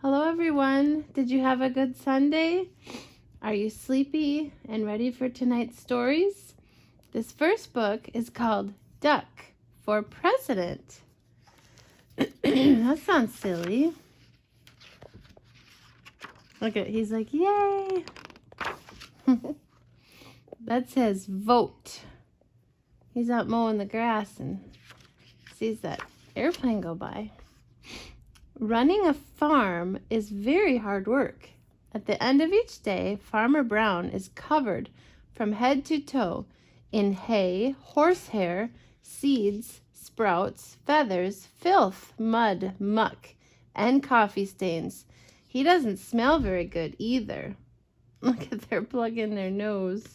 Hello everyone. Did you have a good Sunday? Are you sleepy and ready for tonight's stories? This first book is called Duck for President. That sounds silly. Look at, he's like, yay. That says vote. He's out mowing the grass and sees that airplane go by. Running a farm is very hard work. At the end of each day, Farmer Brown is covered from head to toe in hay, horsehair, seeds, sprouts, feathers, filth, mud, muck, and coffee stains. He doesn't smell very good either. Look at they're plugging their nose.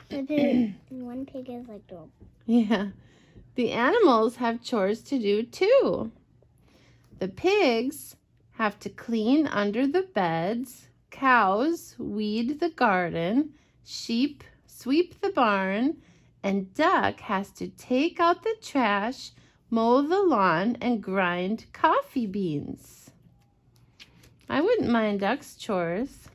One pig is like dog. Yeah. The animals have chores to do too. The pigs have to clean under the beds, cows weed the garden, sheep sweep the barn, and Duck has to take out the trash, mow the lawn, and grind coffee beans. I wouldn't mind Duck's chores.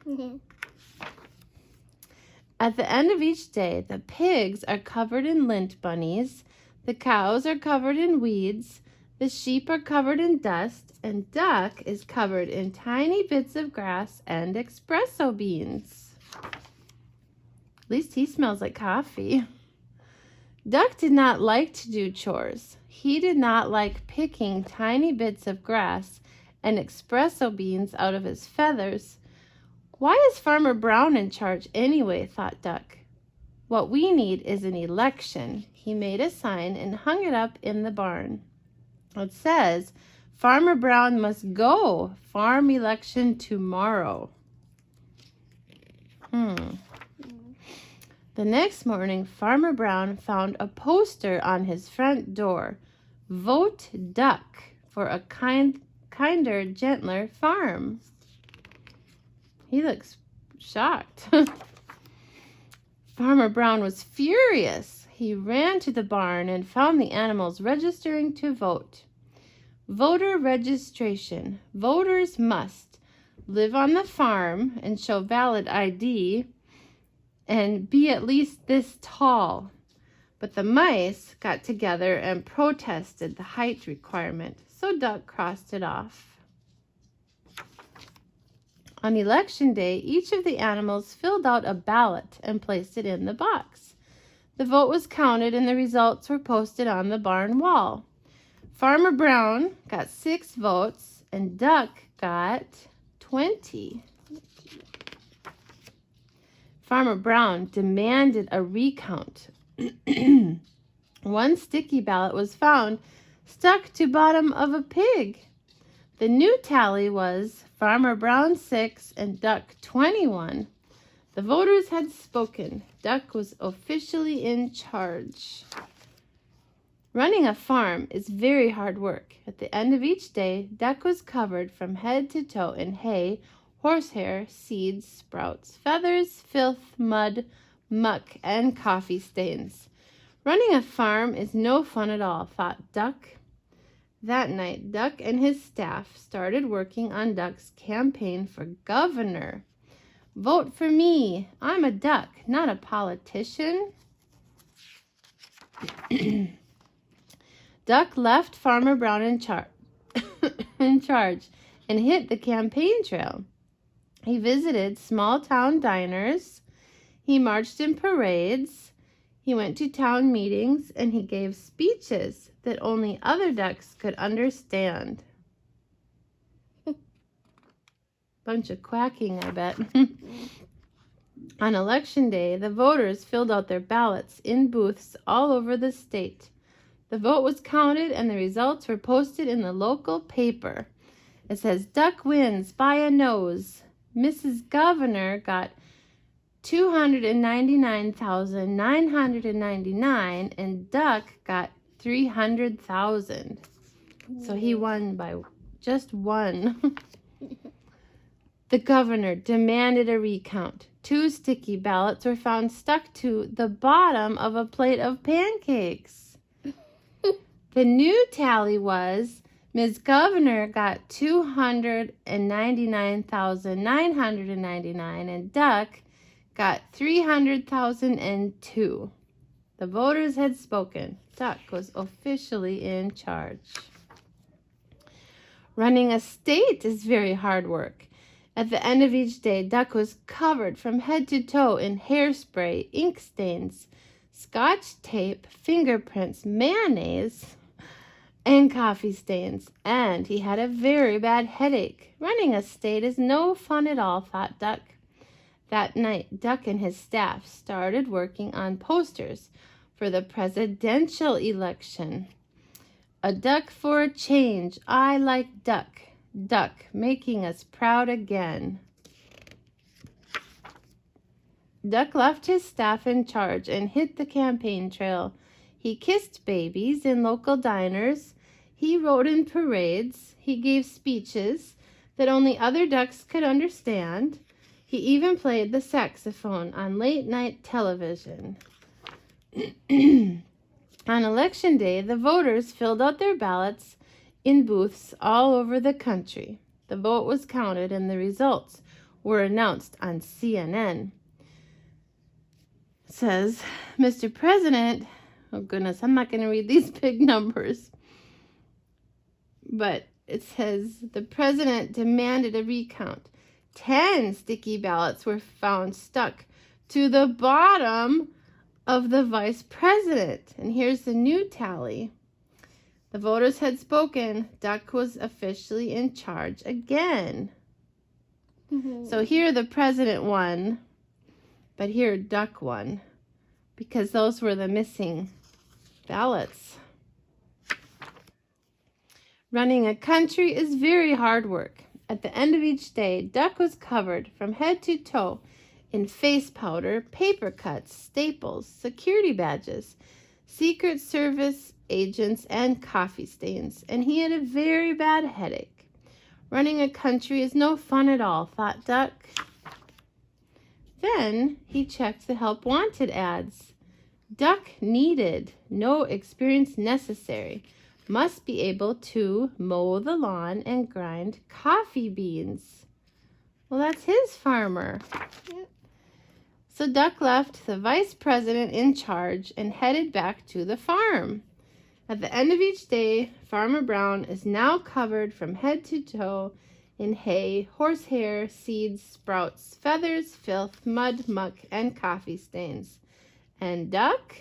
At the end of each day, the pigs are covered in lint bunnies, the cows are covered in weeds, the sheep are covered in dust, and Duck is covered in tiny bits of grass and espresso beans. At least he smells like coffee. Duck did not like to do chores. He did not like picking tiny bits of grass and espresso beans out of his feathers. Why is Farmer Brown in charge anyway, thought Duck. What we need is an election. He made a sign and hung it up in the barn. It says, Farmer Brown must go. Farm election tomorrow. The next morning, Farmer Brown found a poster on his front door. Vote Duck for a kinder, gentler farm. He looks shocked. Farmer Brown was furious. He ran to the barn and found the animals registering to vote. Voter registration. Voters must live on the farm and show valid ID and be at least this tall. But the mice got together and protested the height requirement, so Duck crossed it off. On election day, each of the animals filled out a ballot and placed it in the box. The vote was counted and the results were posted on the barn wall. Farmer Brown got 6 votes and Duck got 20. Farmer Brown demanded a recount. One sticky ballot was found stuck to bottom of a pig. The new tally was Farmer Brown 6 and Duck 21. The voters had spoken. Duck was officially in charge. Running a farm is very hard work. At the end of each day, Duck was covered from head to toe in hay, horsehair, seeds, sprouts, feathers, filth, mud, muck, and coffee stains. Running a farm is no fun at all, thought Duck. That night, Duck and his staff started working on Duck's campaign for governor. Vote for me. I'm a duck, not a politician. Duck left Farmer Brown in charge and hit the campaign trail. He visited small town diners. He marched in parades. He went to town meetings and he gave speeches that only other ducks could understand. Bunch of quacking, I bet. On election day, the voters filled out their ballots in booths all over the state. The vote was counted and the results were posted in the local paper. It says, Duck wins by a nose. Mrs. Governor got 299,999 and Duck got 300,000. So he won by just one. The governor demanded a recount. 2 sticky ballots were found stuck to the bottom of a plate of pancakes. The new tally was Ms. Governor got 299,999 and Duck got 300,002. The voters had spoken. Duck was officially in charge. Running a state is very hard work. At the end of each day, Duck was covered from head to toe in hairspray, ink stains, scotch tape, fingerprints, mayonnaise, and coffee stains. And he had a very bad headache. Running a state is no fun at all, thought Duck. That night, Duck and his staff started working on posters for the presidential election. A duck for a change. I like Duck. Duck, making us proud again. Duck left his staff in charge and hit the campaign trail. He kissed babies in local diners. He rode in parades. He gave speeches that only other ducks could understand. He even played the saxophone on late-night television. On election day, the voters filled out their ballots in booths all over the country. The vote was counted and the results were announced on CNN. It says, Mr. President, oh goodness, I'm not going to read these big numbers, but it says the president demanded a recount. 10 sticky ballots were found stuck to the bottom of the vice president. And here's the new tally. The voters had spoken. Duck was officially in charge again. So here the president won, but here Duck won because those were the missing ballots. Running a country is very hard work. At the end of each day, Duck was covered from head to toe in face powder, paper cuts, staples, security badges, Secret Service agents, and coffee stains, and he had a very bad headache. Running a country is no fun at all, thought Duck. Then he checked the help wanted ads. Duck needed, no experience necessary, must be able to mow the lawn and grind coffee beans. Well, that's his farmer. Yep. So Duck left the vice president in charge and headed back to the farm. At the end of each day, Farmer Brown is now covered from head to toe in hay, horsehair, seeds, sprouts, feathers, filth, mud, muck, and coffee stains. And Duck?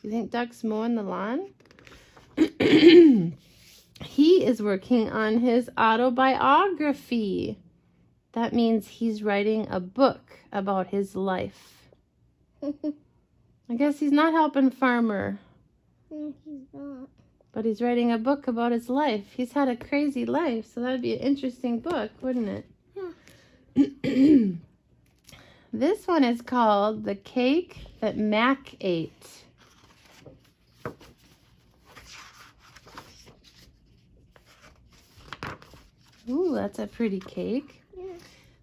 You think Duck's mowing the lawn? He is working on his autobiography. That means he's writing a book about his life. I guess he's not helping Farmer. No, he's not. But he's writing a book about his life. He's had a crazy life, so that'd be an interesting book, wouldn't it? Yeah. This one is called The Cake That Mack Ate. Ooh, that's a pretty cake. Yeah.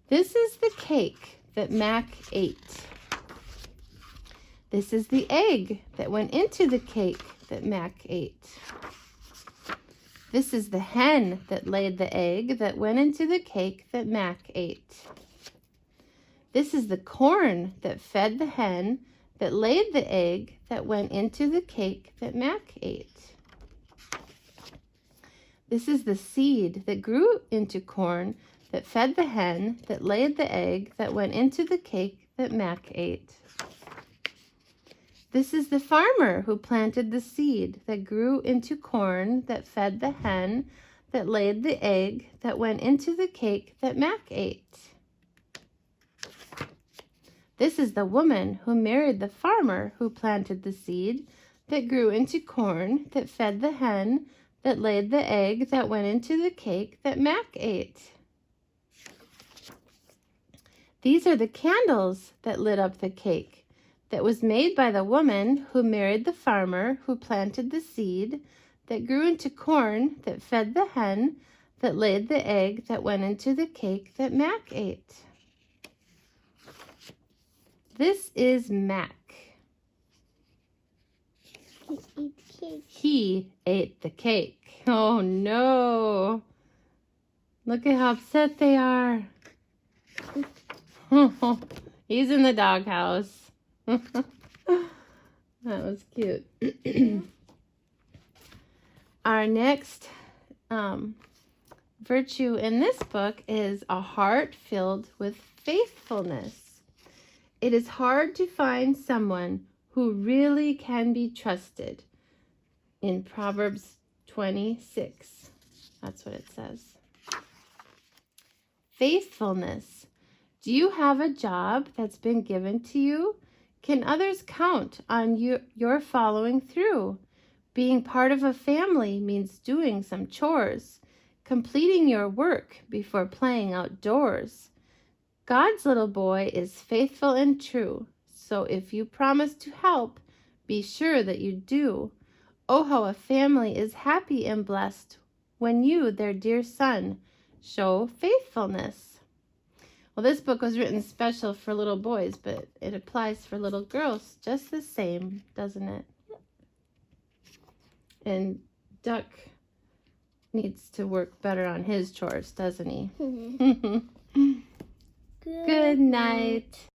This is the cake that Mack ate. This is the egg that went into the cake that Mack ate. This is the hen that laid the egg that went into the cake that Mack ate. This is the corn that fed the hen that laid the egg that went into the cake that Mack ate. This is the seed that grew into corn that fed the hen that laid the egg that went into the cake that Mack ate. This is the farmer who planted the seed that grew into corn that fed the hen that laid the egg that went into the cake that Mack ate. This is the woman who married the farmer who planted the seed that grew into corn that fed the hen that laid the egg that went into the cake that Mack ate. These are the candles that lit up the cake that was made by the woman who married the farmer who planted the seed that grew into corn that fed the hen that laid the egg that went into the cake that Mack ate. This is Mack. He eats cake. He ate the cake. Oh no. Look at how upset they are. He's in the doghouse. That was cute. Our next virtue in this book is a heart filled with faithfulness. It is hard to find someone who really can be trusted. In Proverbs 26, that's what it says. Faithfulness. Do you have a job that's been given to you? Can others count on your following through? Being part of a family means doing some chores, completing your work before playing outdoors. God's little boy is faithful and true, so if you promise to help, be sure that you do. Oh, how a family is happy and blessed when you, their dear son, show faithfulness. Well, this book was written special for little boys, but it applies for little girls just the same, doesn't it? And Duck needs to work better on his chores, doesn't he? Good night.